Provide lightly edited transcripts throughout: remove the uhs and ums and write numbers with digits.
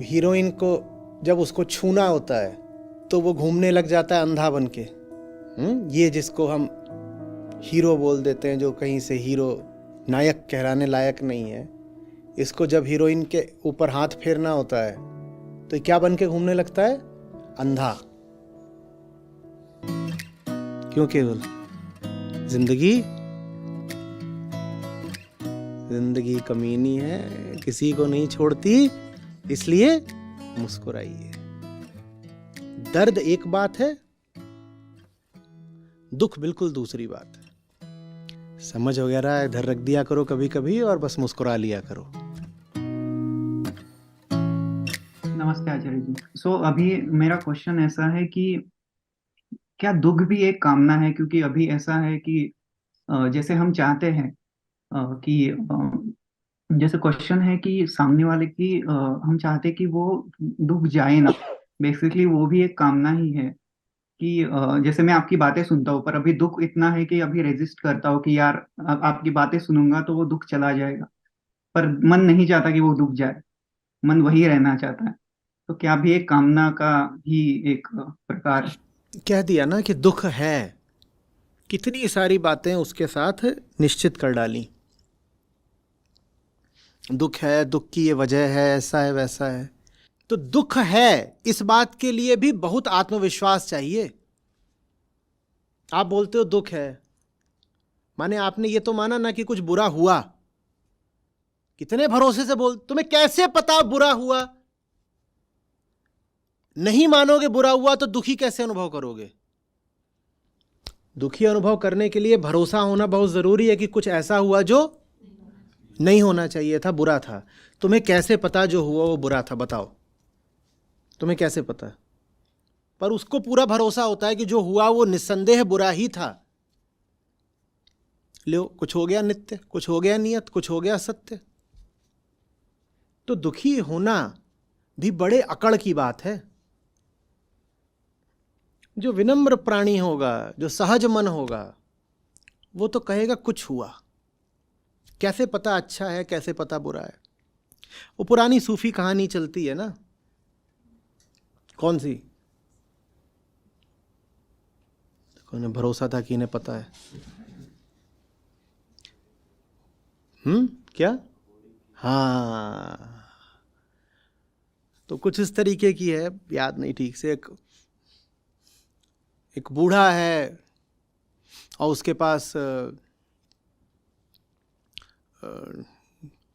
Heroine को जब उसको छूना होता है तो वो घूमने लग जाता है अंधा बन के। ये जिसको हम हीरो बोल देते हैं, जो कहीं से हीरो नायक कहलाने लायक नहीं है, इसको जब हीरोइन के ऊपर हाथ फेरना होता है तो क्या बन के घूमने लगता है? अंधा। क्यों केवल? जिंदगी कमीनी है, किसी को नहीं छोड़ती, इसलिए मुस्कुराइए। दर्द एक बात है, दुख बिल्कुल दूसरी बात है। समझ वगैरह इधर रख दिया करो कभी कभी और बस मुस्कुरा लिया करो। नमस्ते आचार्य जी। अभी मेरा क्वेश्चन ऐसा है कि क्या दुख भी एक कामना है? क्योंकि अभी ऐसा है कि जैसे हम चाहते हैं कि जैसे क्वेश्चन है कि सामने वाले की हम चाहते हैं कि वो दुख जाए ना। बेसिकली वो भी एक कामना ही है कि जैसे मैं आपकी बातें सुनता हूँ पर अभी दुख इतना है कि अभी रेजिस्ट करता हूँ कि यार आपकी बातें सुनूंगा तो वो दुख चला जाएगा, पर मन नहीं चाहता कि वो दुख जाए, मन वही रहना चाहता है। तो क्या भी एक कामना का ही एक प्रकार है? कह दिया ना कि दुख है, कितनी सारी बातें उसके साथ निश्चित कर डाली। दुख है, दुख की ये वजह है, ऐसा है वैसा है। तो दुख है, इस बात के लिए भी बहुत आत्मविश्वास चाहिए। आप बोलते हो दुख है, माने आपने ये तो माना ना कि कुछ बुरा हुआ। कितने भरोसे से तुम्हें कैसे पता बुरा हुआ? नहीं मानोगे बुरा हुआ तो दुखी कैसे अनुभव करोगे? दुखी अनुभव करने के लिए भरोसा होना बहुत जरूरी है कि कुछ ऐसा हुआ जो नहीं होना चाहिए था, बुरा था। तुम्हें कैसे पता जो हुआ वो बुरा था? बताओ, तुम्हें कैसे पता? पर उसको पूरा भरोसा होता है कि जो हुआ वो निस्संदेह बुरा ही था। लो, कुछ हो गया नित्य, कुछ हो गया नियत, कुछ हो गया सत्य। तो दुखी होना भी बड़े अकड़ की बात है। जो विनम्र प्राणी होगा, जो सहज मन होगा, वो तो कहेगा कुछ हुआ। कैसे पता अच्छा है, कैसे पता बुरा है? वो पुरानी सूफी कहानी चलती है ना, कौन सी? उन्हें भरोसा था कि इन्हें पता है। क्या? हाँ, तो कुछ इस तरीके की है, याद नहीं ठीक से। एक बूढ़ा है और उसके पास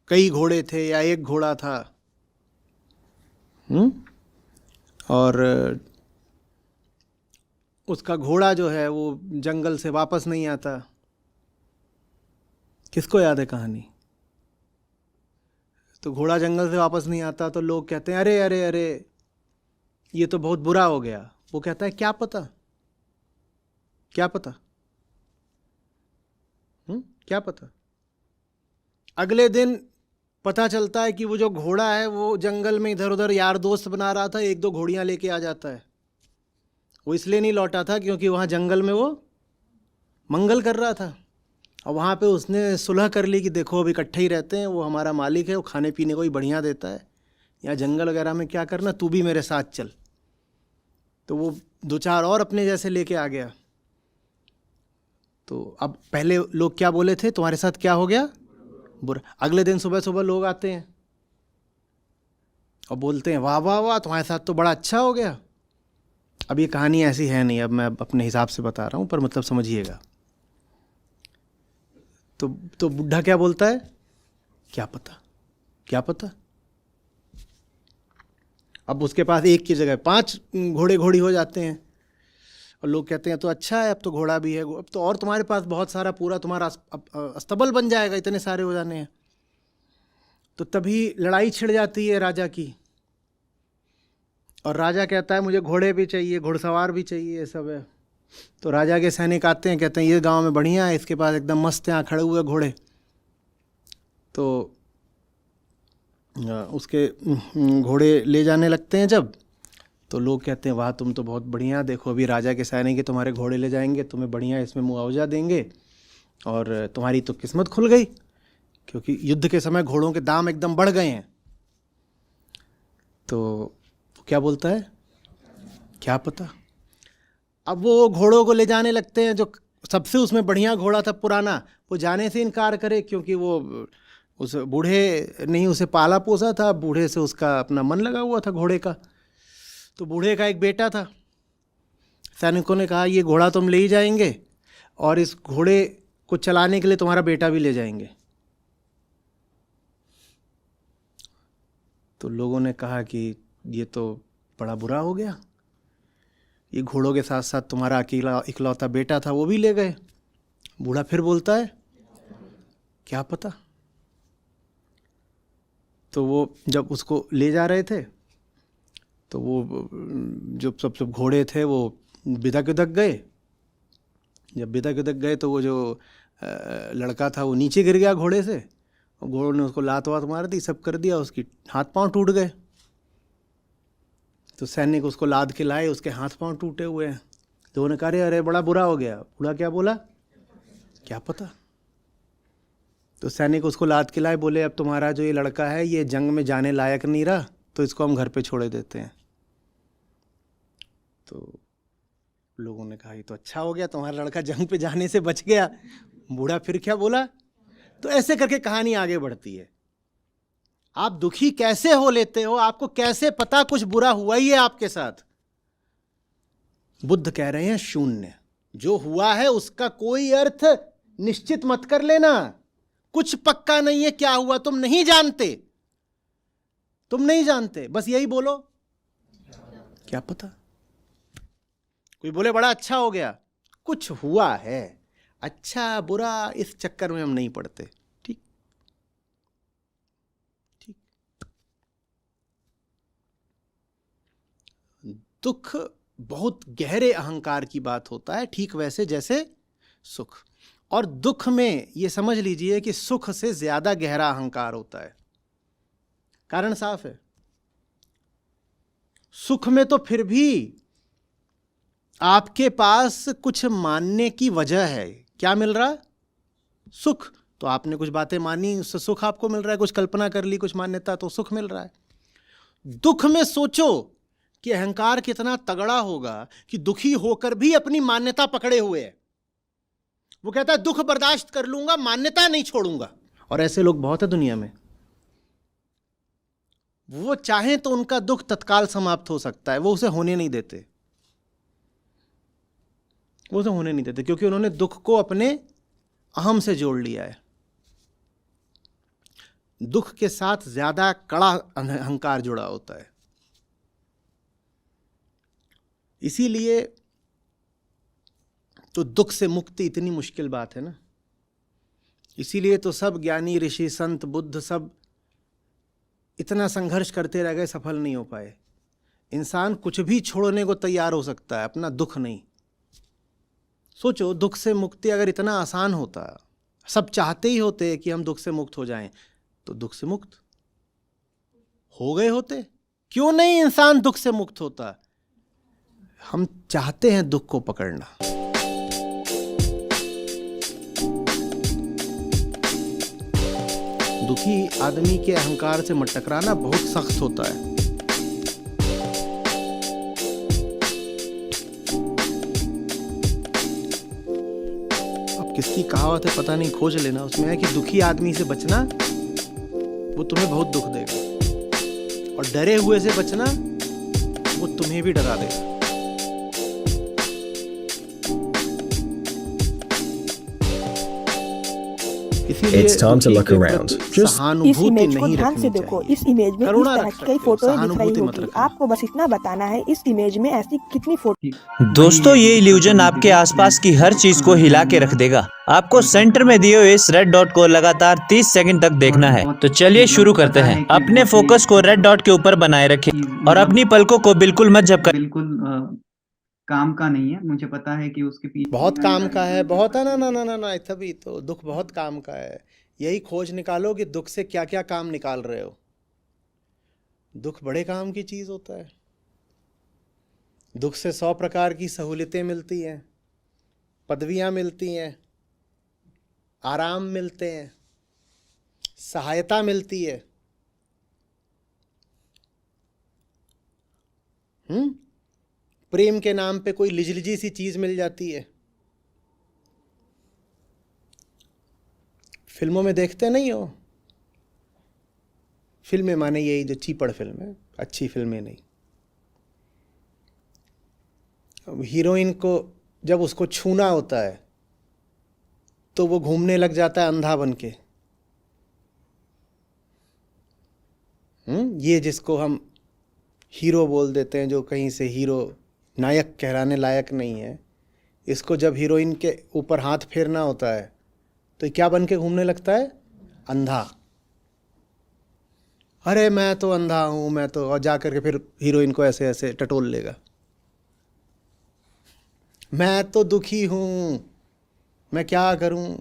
कई घोड़े थे या एक घोड़ा था। और उसका घोड़ा जो है वो जंगल से वापस नहीं आता। किसको याद है कहानी? तो घोड़ा जंगल से वापस नहीं आता तो लोग कहते हैं अरे अरे अरे, ये तो बहुत बुरा हो गया। वो कहता है क्या पता, क्या पता, क्या पता। अगले दिन पता चलता है कि वो जो घोड़ा है वो जंगल में इधर उधर यार दोस्त बना रहा था, एक दो घोड़ियां लेके आ जाता है। वो इसलिए नहीं लौटा था क्योंकि वहाँ जंगल में वो मंगल कर रहा था, और वहाँ पे उसने सुलह कर ली कि देखो अब इकट्ठे ही रहते हैं, वो हमारा मालिक है, वो खाने पीने को ही बढ़िया देता है, यहाँ जंगल वगैरह में क्या करना, तू भी मेरे साथ चल। तो वो दो चार और अपने जैसे लेके आ गया। तो अब पहले लोग क्या बोले थे, तुम्हारे साथ क्या हो गया? बुरा। अगले दिन सुबह सुबह लोग आते हैं और बोलते हैं वाह वाह वाह, तुम्हारे साथ तो बड़ा अच्छा हो गया। अब ये कहानी ऐसी है नहीं, अब मैं अपने हिसाब से बता रहा हूँ, पर मतलब समझिएगा। तो बुढ़ा क्या बोलता है? क्या पता, क्या पता। अब उसके पास एक की जगह 5 घोड़े घोड़ी हो जाते हैं और लोग कहते हैं तो अच्छा है, अब तो घोड़ा भी है, अब तो और तुम्हारे पास बहुत सारा, पूरा तुम्हारा अस्तबल बन जाएगा, इतने सारे हो जाने हैं। तो तभी लड़ाई छिड़ जाती है राजा की, और राजा कहता है मुझे घोड़े भी चाहिए, घुड़सवार भी चाहिए, ये सब है। तो राजा के सैनिक आते हैं, कहते हैं ये गांव में बढ़िया है, इसके पास एकदम मस्त यहाँ खड़े हुए घोड़े। तो उसके घोड़े ले जाने लगते हैं जब, तो लोग कहते हैं वाह तुम तो बहुत बढ़िया, देखो अभी राजा के सैनिक के तुम्हारे घोड़े ले जाएंगे, तुम्हें बढ़िया इसमें मुआवजा देंगे, और तुम्हारी तो किस्मत खुल गई, क्योंकि युद्ध के समय घोड़ों के दाम एकदम बढ़ गए हैं। तो क्या बोलता है, क्या पता। अब वो घोड़ों को ले जाने लगते हैं, जो सबसे उसमें बढ़िया घोड़ा था पुराना, वो जाने से इनकार करे, क्योंकि वो उस बूढ़े नहीं उसे पाला पोसा था, बूढ़े से उसका अपना मन लगा हुआ था घोड़े का। तो बूढ़े का एक बेटा था। सैनिकों ने कहा ये घोड़ा तुम ले ही जाएंगे और इस घोड़े को चलाने के लिए तुम्हारा बेटा भी ले जाएंगे। तो लोगों ने कहा कि ये तो बड़ा बुरा हो गया, ये घोड़ों के साथ साथ तुम्हारा अकेला इकलौता बेटा था वो भी ले गए। बूढ़ा फिर बोलता है क्या पता। तो वो जब उसको ले जा रहे थे तो वो जो सब घोड़े थे वो बिदक बिदक गए। जब बिदक बिदक गए तो वो जो लड़का था वो नीचे गिर गया घोड़े से, और घोड़ों ने उसको लात वात मार दी, सब कर दिया, उसकी हाथ पांव टूट गए। तो सैनिक उसको लाद के लाए, उसके हाथ पांव टूटे हुए हैं। तो उन्होंने कहा अरे बड़ा बुरा हो गया। बूढ़ा क्या बोला, क्या पता। तो सैनिक उसको लाद के लाए, बोले अब तुम्हारा जो ये लड़का है ये जंग में जाने लायक नहीं रहा, तो इसको हम घर पे छोड़े देते हैं। तो लोगों ने कहा ये तो अच्छा हो गया, तुम्हारा लड़का जंग पे जाने से बच गया। बूढ़ा फिर क्या बोला। तो ऐसे करके कहानी आगे बढ़ती है। आप दुखी कैसे हो लेते हो, आपको कैसे पता कुछ बुरा हुआ ही है आपके साथ। बुद्ध कह रहे हैं शून्य, जो हुआ है उसका कोई अर्थ निश्चित मत कर लेना। कुछ पक्का नहीं है क्या हुआ, तुम नहीं जानते, तुम नहीं जानते, बस यही बोलो क्या पता। कोई बोले बड़ा अच्छा हो गया, कुछ हुआ है, अच्छा बुरा इस चक्कर में हम नहीं पड़ते। ठीक ठीक। दुख बहुत गहरे अहंकार की बात होता है, ठीक वैसे जैसे सुख। और दुख में ये समझ लीजिए कि सुख से ज्यादा गहरा अहंकार होता है। कारण साफ है, सुख में तो फिर भी आपके पास कुछ मानने की वजह है। क्या मिल रहा, सुख। तो आपने कुछ बातें मानी, उससे सुख आपको मिल रहा है, कुछ कल्पना कर ली, कुछ मान्यता, तो सुख मिल रहा है। दुख में सोचो कि अहंकार कितना तगड़ा होगा कि दुखी होकर भी अपनी मान्यता पकड़े हुए है। वो कहता है दुख बर्दाश्त कर लूंगा, मान्यता नहीं छोड़ूंगा। और ऐसे लोग बहुत है दुनिया में। वो चाहें तो उनका दुख तत्काल समाप्त हो सकता है, वो उसे होने नहीं देते, वो उसे होने नहीं देते, क्योंकि उन्होंने दुख को अपने अहम से जोड़ लिया है। दुख के साथ ज्यादा कड़ा अहंकार जुड़ा होता है। इसीलिए तो दुख से मुक्ति इतनी मुश्किल बात है ना। इसीलिए तो सब ज्ञानी ऋषि संत बुद्ध सब इतना संघर्ष करते रह गए, सफल नहीं हो पाए। इंसान कुछ भी छोड़ने को तैयार हो सकता है, अपना दुख नहीं। सोचो दुख से मुक्ति अगर इतना आसान होता, सब चाहते ही होते कि हम दुख से मुक्त हो जाएं, तो दुख से मुक्त हो गए होते। क्यों नहीं इंसान दुख से मुक्त होता। हम चाहते हैं दुख को पकड़ना। दुखी आदमी के अहंकार से मत टकराना, बहुत सख्त होता है। अब किसकी कहावत है पता नहीं, खोज लेना। उसमें है कि दुखी आदमी से बचना वो तुम्हें बहुत दुख देगा, और डरे हुए से बचना वो तुम्हें भी डरा देगा। It's time to look around. Just इस इमेज को ध्यान से देखो। इस इमेज में इस तरह की कई फोटोएं दिख रही होगी। आपको बस इतना बताना है इस इमेज में ऐसी कितनी फोटो। दोस्तों ये इल्यूजन आपके आसपास की हर चीज को हिला के रख देगा। आपको सेंटर में दिए हुए इस रेड डॉट को लगातार 30 सेकंड तक देखना है। तो चलिए शुरू करते हैं। अपने फोकस को रेड डॉट के ऊपर बनाए रखें और अपनी पलकों को बिल्कुल मत झपकाएं। बिल्कुल काम का नहीं है, मुझे पता है कि उसके पीछे बहुत काम का है, बहुत है। ना ना ना ना ना, तभी तो दुख बहुत काम का है। यही खोज निकालो कि दुख से क्या क्या काम निकाल रहे हो। दुख बड़े काम की चीज होता है। दुख से 100 प्रकार की सहूलियतें मिलती हैं, पदवियां मिलती हैं, आराम मिलते हैं, सहायता मिलती है। प्रेम के नाम पे कोई लिजलिजी सी चीज मिल जाती है। फिल्मों में देखते नहीं हो? फिल्में माने यही जो चीपड़ फिल्म है, अच्छी फिल्में नहीं। हीरोइन को जब उसको छूना होता है तो वो घूमने लग जाता है अंधा बन के। ये जिसको हम हीरो बोल देते हैं, जो कहीं से हीरो नायक कहलाने लायक नहीं है, इसको जब हीरोइन के ऊपर हाथ फेरना होता है तो क्या बन के घूमने लगता है? अंधा। अरे मैं तो अंधा हूं, मैं तो, और जा करके फिर हीरोइन को ऐसे ऐसे टटोल लेगा। मैं तो दुखी हूं, मैं क्या करूं।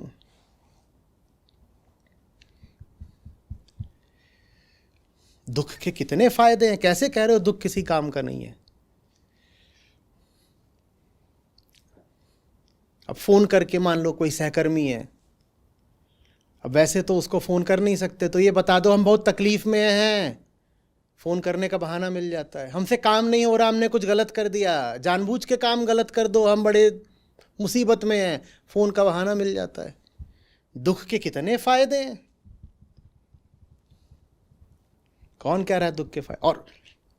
दुख के कितने फायदे हैं, कैसे कह रहे हो दुख किसी काम का नहीं है। अब फोन करके मान लो कोई सहकर्मी है, अब वैसे तो उसको फ़ोन कर नहीं सकते, तो ये बता दो हम बहुत तकलीफ़ में हैं, फ़ोन करने का बहाना मिल जाता है। हमसे काम नहीं हो रहा, हमने कुछ गलत कर दिया, जानबूझ के काम गलत कर दो, हम बड़े मुसीबत में हैं, फ़ोन का बहाना मिल जाता है। दुख के कितने फ़ायदे हैं, कौन कह रहा है दुख के फ़ायदे। और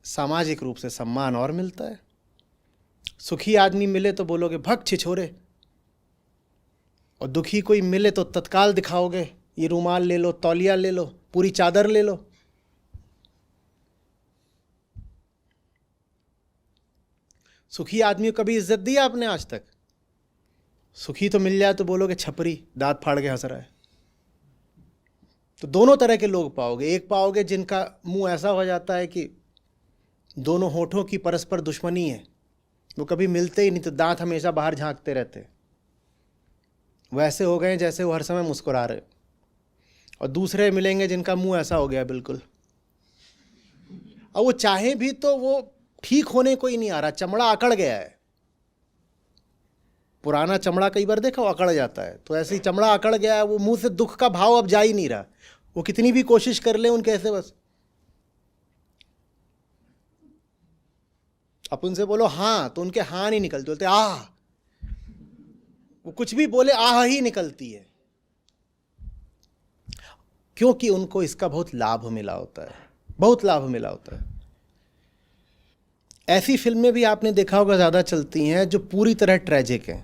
सामाजिक रूप से सम्मान और मिलता है। सुखी आदमी मिले तो बोलोगे भग छिछोरे, और दुखी कोई मिले तो तत्काल दिखाओगे, ये रूमाल ले लो, तौलिया ले लो, पूरी चादर ले लो। सुखी आदमी को कभी इज्जत दी आपने आज तक? सुखी तो मिल जाए तो बोलोगे छपरी, दांत फाड़ के हंस रहा है। तो दोनों तरह के लोग पाओगे। एक पाओगे जिनका मुंह ऐसा हो जाता है कि दोनों होठों की परस्पर दुश्मनी है, वो कभी मिलते ही नहीं, तो दांत हमेशा बाहर झांकते रहते, वैसे हो गए जैसे वो हर समय मुस्कुरा रहे। और दूसरे मिलेंगे जिनका मुंह ऐसा हो गया बिल्कुल, और वो चाहे भी तो वो ठीक होने को ही नहीं आ रहा, चमड़ा अकड़ गया है। पुराना चमड़ा कई बार देखा, वो अकड़ जाता है, तो ऐसे ही चमड़ा अकड़ गया है, वो मुंह से दुख का भाव अब जा ही नहीं रहा। वो कितनी भी कोशिश कर ले उनके ऐसे, बस आप उनसे बोलो हाँ तो उनके हाँ नहीं निकलते, बोलते आह। वो कुछ भी बोले आह ही निकलती है, क्योंकि उनको इसका बहुत लाभ मिला होता है, बहुत लाभ मिला होता है। ऐसी फिल्में भी आपने देखा होगा ज़्यादा चलती हैं जो पूरी तरह ट्रेजिक हैं।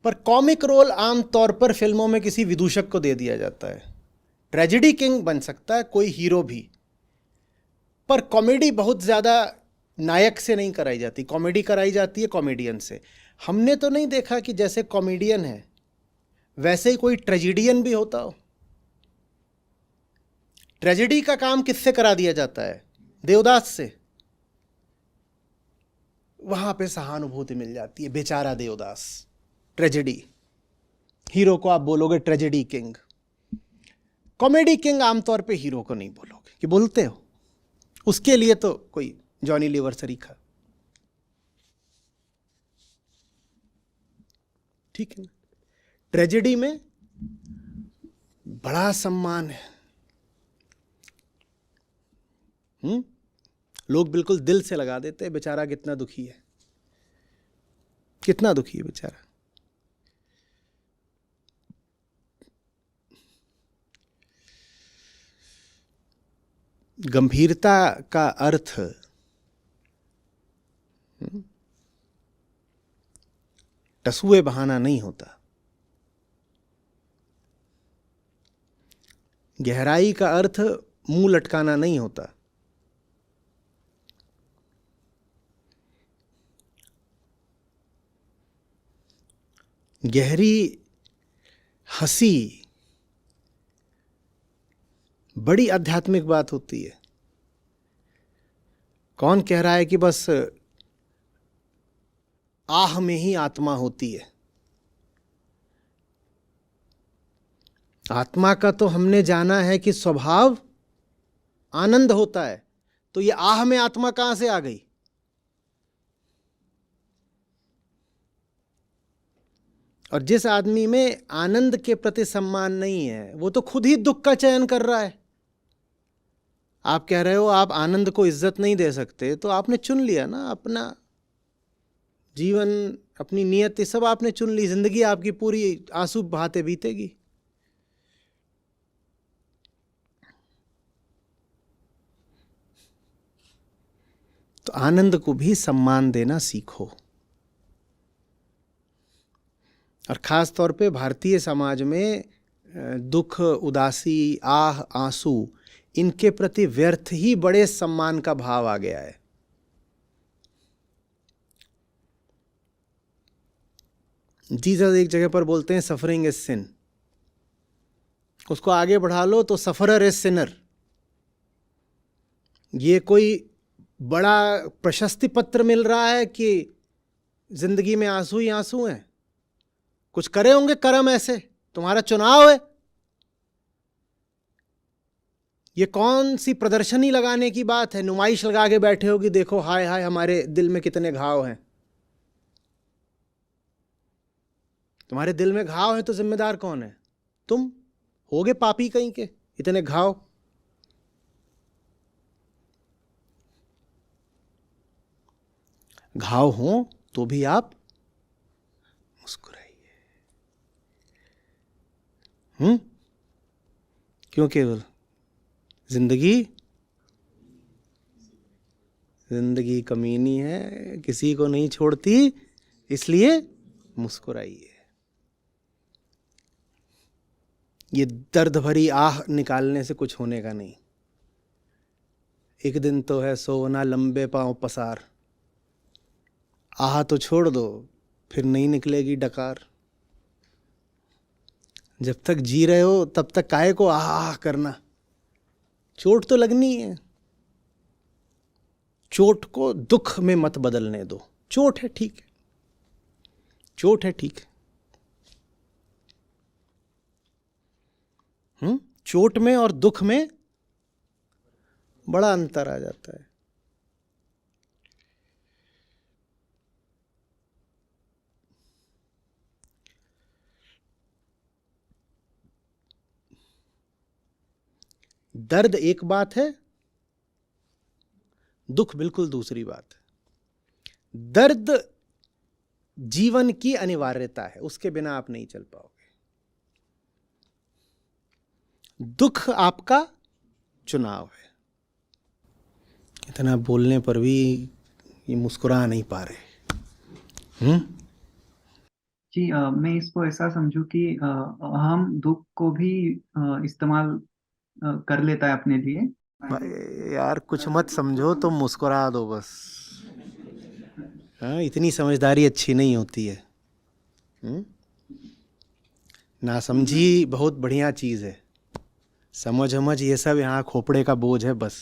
पर कॉमिक रोल आमतौर पर फिल्मों में किसी विदूषक को दे दिया जाता है। ट्रेजेडी किंग बन सकता है कोई हीरो भी, पर कॉमेडी बहुत ज़्यादा नायक से नहीं कराई जाती, कॉमेडी कराई जाती है कॉमेडियन से। हमने तो नहीं देखा कि जैसे कॉमेडियन है वैसे ही कोई ट्रेजेडियन भी होता हो। ट्रेजेडी का काम किससे करा दिया जाता है? देवदास से। वहां पे सहानुभूति मिल जाती है, बेचारा देवदास। ट्रेजेडी हीरो को आप बोलोगे ट्रेजेडी किंग, कॉमेडी किंग आमतौर पे हीरो को नहीं बोलोगे, कि बोलते हो उसके लिए तो कोई जॉनी लीवर सरीखा, ठीक है ना। ट्रेजेडी में बड़ा सम्मान है, लोग बिल्कुल दिल से लगा देते हैं, बेचारा कितना दुखी है, कितना दुखी है बेचारा। गंभीरता का अर्थ टसुए बहाना नहीं होता। गहराई का अर्थ मुंह लटकाना नहीं होता। गहरी हंसी बड़ी आध्यात्मिक बात होती है। कौन कह रहा है कि बस आह में ही आत्मा होती है? आत्मा का तो हमने जाना है कि स्वभाव आनंद होता है, तो ये आह में आत्मा कहां से आ गई? और जिस आदमी में आनंद के प्रति सम्मान नहीं है, वो तो खुद ही दुख का चयन कर रहा है। आप कह रहे हो आप आनंद को इज्जत नहीं दे सकते, तो आपने चुन लिया ना अपना जीवन, अपनी नियति सब आपने चुन ली। जिंदगी आपकी पूरी आंसू बहाते बीतेगी। तो आनंद को भी सम्मान देना सीखो। और खास तौर पे भारतीय समाज में दुख, उदासी, आह, आंसू, इनके प्रति व्यर्थ ही बड़े सम्मान का भाव आ गया है। जीसस एक जगह पर बोलते हैं सफरिंग इज सिन। उसको आगे बढ़ा लो तो सफरर इज सिनर। ये कोई बड़ा प्रशस्ति पत्र मिल रहा है कि जिंदगी में आंसू ही आंसू हैं? कुछ करे होंगे कर्म ऐसे, तुम्हारा चुनाव है। ये कौन सी प्रदर्शनी लगाने की बात है? नुमाइश लगा के बैठे हो कि देखो हाय हाय हमारे दिल में कितने घाव हैं। तुम्हारे दिल में घाव है तो जिम्मेदार कौन है? तुम होगे पापी कहीं के, इतने घाव। घाव हो तो भी आप मुस्कुराइए। क्यों? केवल जिंदगी कमीनी है, किसी को नहीं छोड़ती, इसलिए मुस्कुराइए। ये दर्द भरी आह निकालने से कुछ होने का नहीं। एक दिन तो है सोना लंबे पांव पसार, आह तो छोड़ दो, फिर नहीं निकलेगी डकार। जब तक जी रहे हो तब तक काहे को आह करना? चोट तो लगनी है। चोट को दुख में मत बदलने दो। चोट है ठीक है, चोट है ठीक है। चोट में और दुख में बड़ा अंतर आ जाता है। दर्द एक बात है, दुख बिल्कुल दूसरी बात है। दर्द जीवन की अनिवार्यता है, उसके बिना आप नहीं चल पाओगे। दुख आपका चुनाव है। इतना बोलने पर भी ये मुस्कुरा नहीं पा रहे। जी, मैं इसको ऐसा समझूं कि हम दुख को भी इस्तेमाल कर लेता है अपने लिए। यार कुछ मत समझो, तुम मुस्कुरा दो बस। हाँ, इतनी समझदारी अच्छी नहीं होती है। ना समझी बहुत बढ़िया चीज़ है। समझ ये सब यहाँ खोपड़े का बोझ है बस।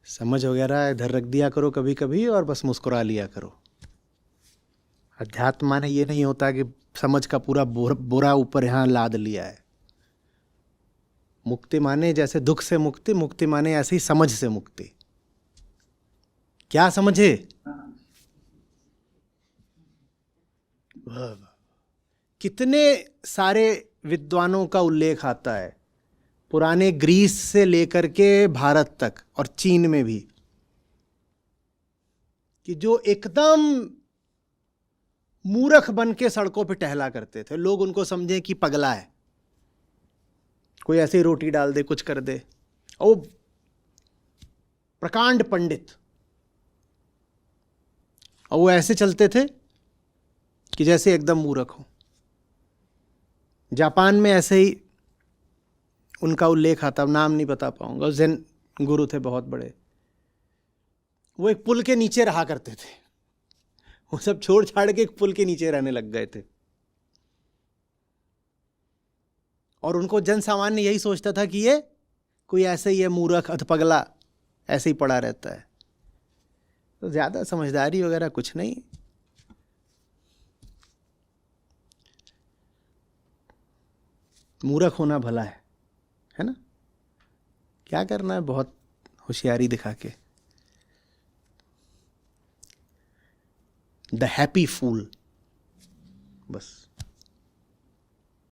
समझ वगैरह इधर रख दिया करो कभी कभी और बस मुस्कुरा लिया करो। अध्यात्म माने ये नहीं होता कि समझ का पूरा बोरा ऊपर यहाँ लाद लिया है। मुक्ति माने जैसे दुख से मुक्ति, मुक्ति माने ऐसे ही समझ से मुक्ति। क्या समझे? कितने सारे विद्वानों का उल्लेख आता है, पुराने ग्रीस से लेकर के भारत तक और चीन में भी, कि जो एकदम मूर्ख बन के सड़कों पे टहला करते थे। लोग उनको समझे कि पगला है, कोई ऐसे ही रोटी डाल दे, कुछ कर दे। और प्रकांड पंडित, और वो ऐसे चलते थे कि जैसे एकदम मूर्ख हो। जापान में ऐसे ही उनका उल्लेख आता, नाम नहीं बता पाऊंगा। ज़ेन गुरु थे बहुत बड़े, वो एक पुल के नीचे रहा करते थे। वो सब छोड़ छाड़ के एक पुल के नीचे रहने लग गए थे। और उनको जन सामान्य यही सोचता था कि ये कोई ऐसे ही है, मूर्ख अधपगला, ऐसे ही पड़ा रहता है। तो ज़्यादा समझदारी वगैरह कुछ नहीं। मूर्ख होना भला है ना? क्या करना है बहुत होशियारी दिखा के। द हैप्पी फूल, बस।